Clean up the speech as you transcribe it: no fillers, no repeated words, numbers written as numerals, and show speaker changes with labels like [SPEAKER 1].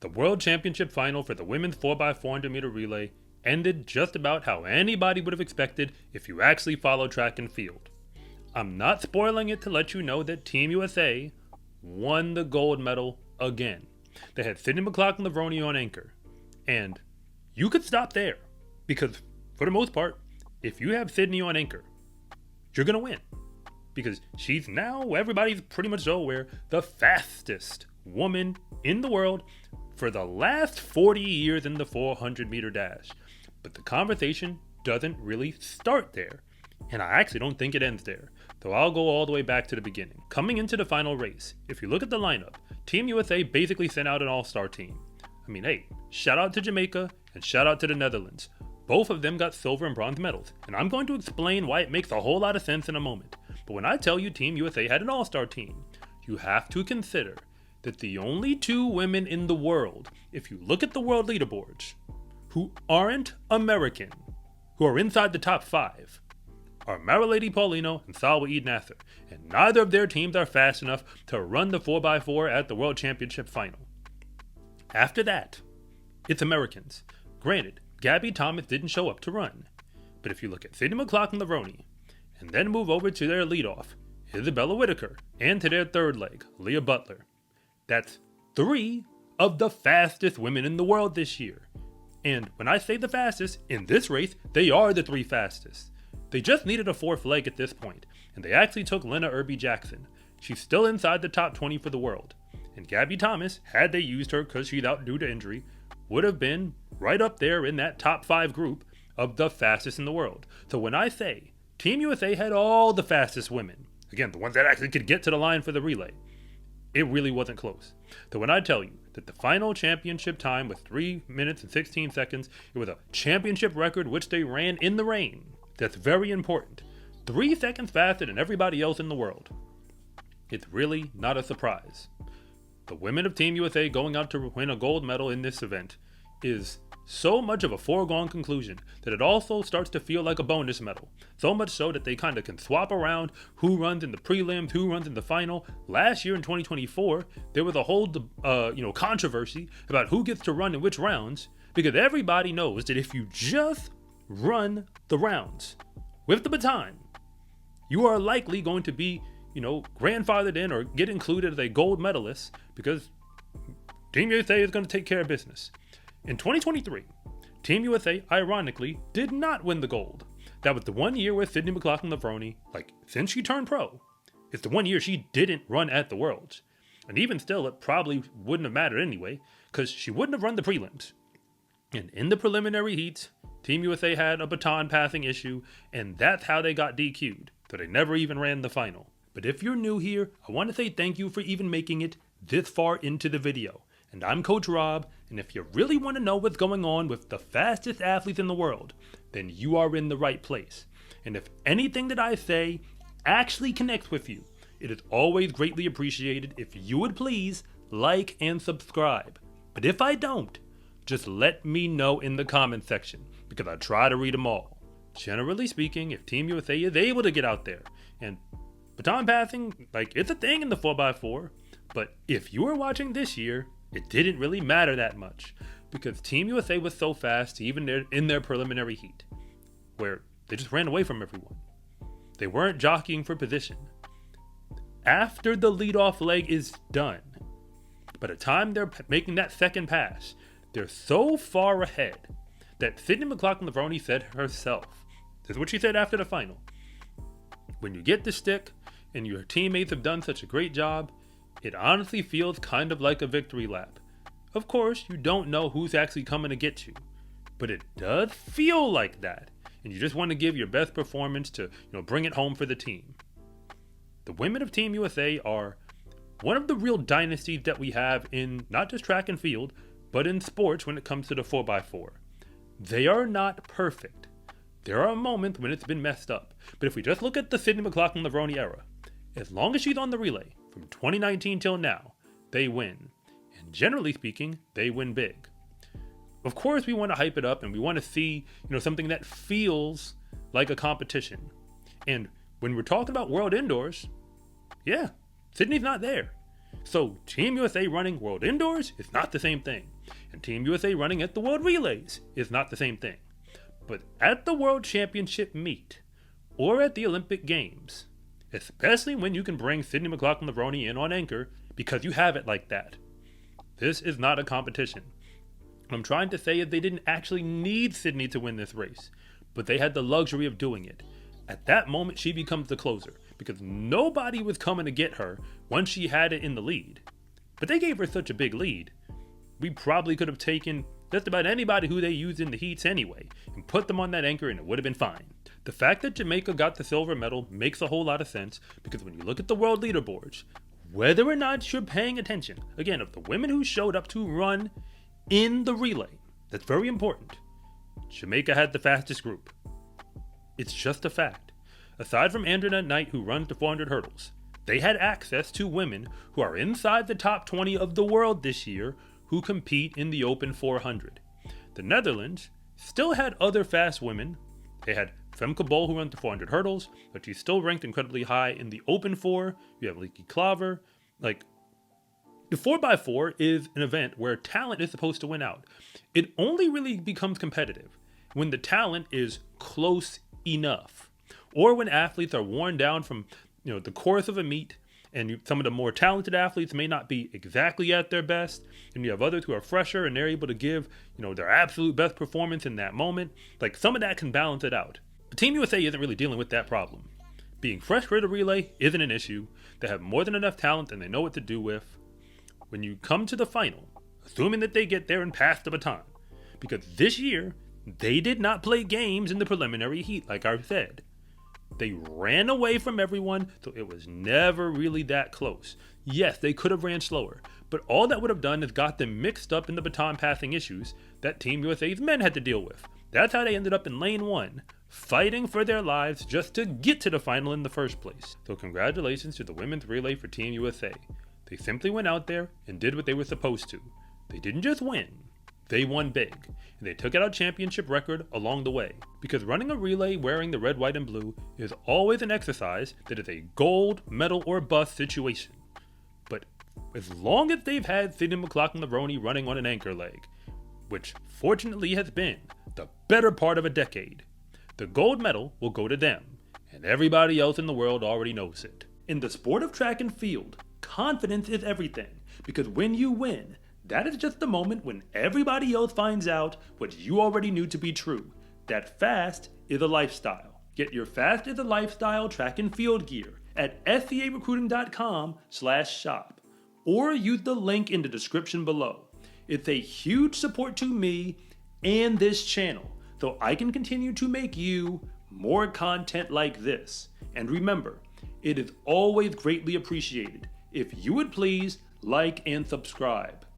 [SPEAKER 1] The World Championship final for the women's 4x400 meter relay ended just about how anybody would have expected if you actually follow track and field. I'm not spoiling it to let you know that Team USA won the gold medal again. They had Stainy McLaughlin-Levrone on anchor. And you could stop there, because for the most part, if you have Stainy on anchor, you're going to win. Because she's now, everybody's pretty much so aware, the fastest woman in the world for the last 40 years in the 400 meter dash. But the conversation doesn't really start there. And I actually don't think it ends there, though I'll go all the way back to the beginning. Coming into the final race, if you look at the lineup, Team USA basically sent out an all-star team. I mean, hey, shout out to Jamaica and shout out to the Netherlands. Both of them got silver and bronze medals, and I'm going to explain why it makes a whole lot of sense in a moment. But when I tell you Team USA had an all-star team, you have to consider that the only two women in the world, if you look at the world leaderboards, who aren't American, who are inside the top 5, are Marilady Paulino and Salwa Eid Nasser, and neither of their teams are fast enough to run the 4x4 at the World Championship final. After that, it's Americans. Granted, Gabby Thomas didn't show up to run, but if you look at Stainy McLaughlin-Levrone, and then move over to their leadoff, Isabella Whitaker, and to their third leg, Leah Butler, that's 3 of the fastest women in the world this year. And when I say the fastest, in this race, they are the 3 fastest. They just needed a 4th leg at this point, and they actually took Lena Irby-Jackson. She's still inside the top 20 for the world. And Gabby Thomas, had they used her because she's out due to injury, would have been right up there in that top 5 group of the fastest in the world. So when I say Team USA had all the fastest women, again, the ones that actually could get to the line for the relay, it really wasn't close. So when I tell you that the final championship time was 3 minutes and 16 seconds, it was a championship record which they ran in the rain. That's very important. 3 seconds faster than everybody else in the world. It's really not a surprise. The women of Team USA going out to win a gold medal in this event is so much of a foregone conclusion that it also starts to feel like a bonus medal. So much so that they kind of can swap around who runs in the prelims, who runs in the final. Last year in 2024, there was a whole controversy about who gets to run in which rounds, because everybody knows that if you just run the rounds with the baton, you are likely going to be, grandfathered in or get included as a gold medalist, because Team USA is going to take care of business. In 2023, Team USA, ironically, did not win the gold. That was the one year where Stainy McLaughlin-Levrone, since she turned pro, it's the one year she didn't run at the Worlds. And even still, it probably wouldn't have mattered anyway, because she wouldn't have run the prelims. And in the preliminary heats, Team USA had a baton passing issue, and that's how they got DQ'd, so they never even ran the final. But if you're new here, I want to say thank you for even making it this far into the video. And I'm Coach Rob, and if you really want to know what's going on with the fastest athletes in the world, then you are in the right place. And if anything that I say actually connects with you, it is always greatly appreciated if you would please like and subscribe. But if I don't, just let me know in the comment section, because I try to read them all. Generally speaking, if Team USA is able to get out there, and baton passing, it's a thing in the 4x4, but if you were watching this year, it didn't really matter that much, because Team USA was so fast, even in their preliminary heat, where they just ran away from everyone. They weren't jockeying for position. After the leadoff leg is done, by the time they're making that second pass, they're so far ahead that Stainy McLaughlin-Levrone said herself, this is what she said after the final, when you get the stick and your teammates have done such a great job, it honestly feels kind of like a victory lap. Of course, you don't know who's actually coming to get you, but it does feel like that, and you just want to give your best performance to, bring it home for the team. The women of Team USA are one of the real dynasties that we have in not just track and field, but in sports when it comes to the 4x4. They are not perfect. There are moments when it's been messed up, but if we just look at the Stainy McLaughlin-Levrone era, as long as she's on the relay, from 2019 till now, they win. And generally speaking, they win big. Of course, we want to hype it up and we want to see, something that feels like a competition. And when we're talking about World Indoors, yeah, Sydney's not there. So Team USA running World Indoors is not the same thing, and Team USA running at the World Relays is not the same thing. But at the World Championship meet, or at the Olympic Games, especially when you can bring Sydney McLaughlin-Levrone in on anchor because you have it like that, this is not a competition. What I'm trying to say is they didn't actually need Sydney to win this race, but they had the luxury of doing it. At that moment, she becomes the closer, because nobody was coming to get her once she had it in the lead. But they gave her such a big lead, we probably could have taken just about anybody who they used in the heats anyway, and put them on that anchor and it would have been fine. The fact that Jamaica got the silver medal makes a whole lot of sense, because when you look at the world leaderboards, whether or not you're paying attention, again, of the women who showed up to run in the relay, that's very important, Jamaica had the fastest group. It's just a fact. Aside from Andrea Knight, who runs the 400 hurdles, they had access to women who are inside the top 20 of the world this year who compete in the Open 400. The Netherlands still had other fast women. They had Femke Bol, who runs the 400 hurdles, but she's still ranked incredibly high in the Open 4. You have Leaky Klaver. The 4x4 is an event where talent is supposed to win out. It only really becomes competitive when the talent is close enough, or when athletes are worn down from the course of a meet, and some of the more talented athletes may not be exactly at their best, and you have others who are fresher and they're able to give their absolute best performance in that moment. Some of that can balance it out. But Team USA isn't really dealing with that problem. Being fresh for the relay isn't an issue. They have more than enough talent and they know what to do with. When you come to the final, assuming that they get there and pass the baton, because this year they did not play games in the preliminary heat, like I said. They ran away from everyone, so it was never really that close. Yes, they could have ran slower, but all that would have done is got them mixed up in the baton passing issues that Team USA's men had to deal with. That's how they ended up in lane 1, fighting for their lives just to get to the final in the first place. So congratulations to the women's relay for Team USA. They simply went out there and did what they were supposed to. They didn't just win. They won big, and they took out a championship record along the way, because running a relay wearing the red, white, and blue is always an exercise that is a gold, medal, or bust situation. But as long as they've had Sydney McLaughlin-Levrone running on an anchor leg, which fortunately has been the better part of a decade, the gold medal will go to them, and everybody else in the world already knows it. In the sport of track and field, confidence is everything, because when you win, that is just the moment when everybody else finds out what you already knew to be true, that fast is a lifestyle. Get your fast is a lifestyle track and field gear at scarecruiting.com/shop, or use the link in the description below. It's a huge support to me and this channel, so I can continue to make you more content like this. And remember, it is always greatly appreciated if you would please like and subscribe.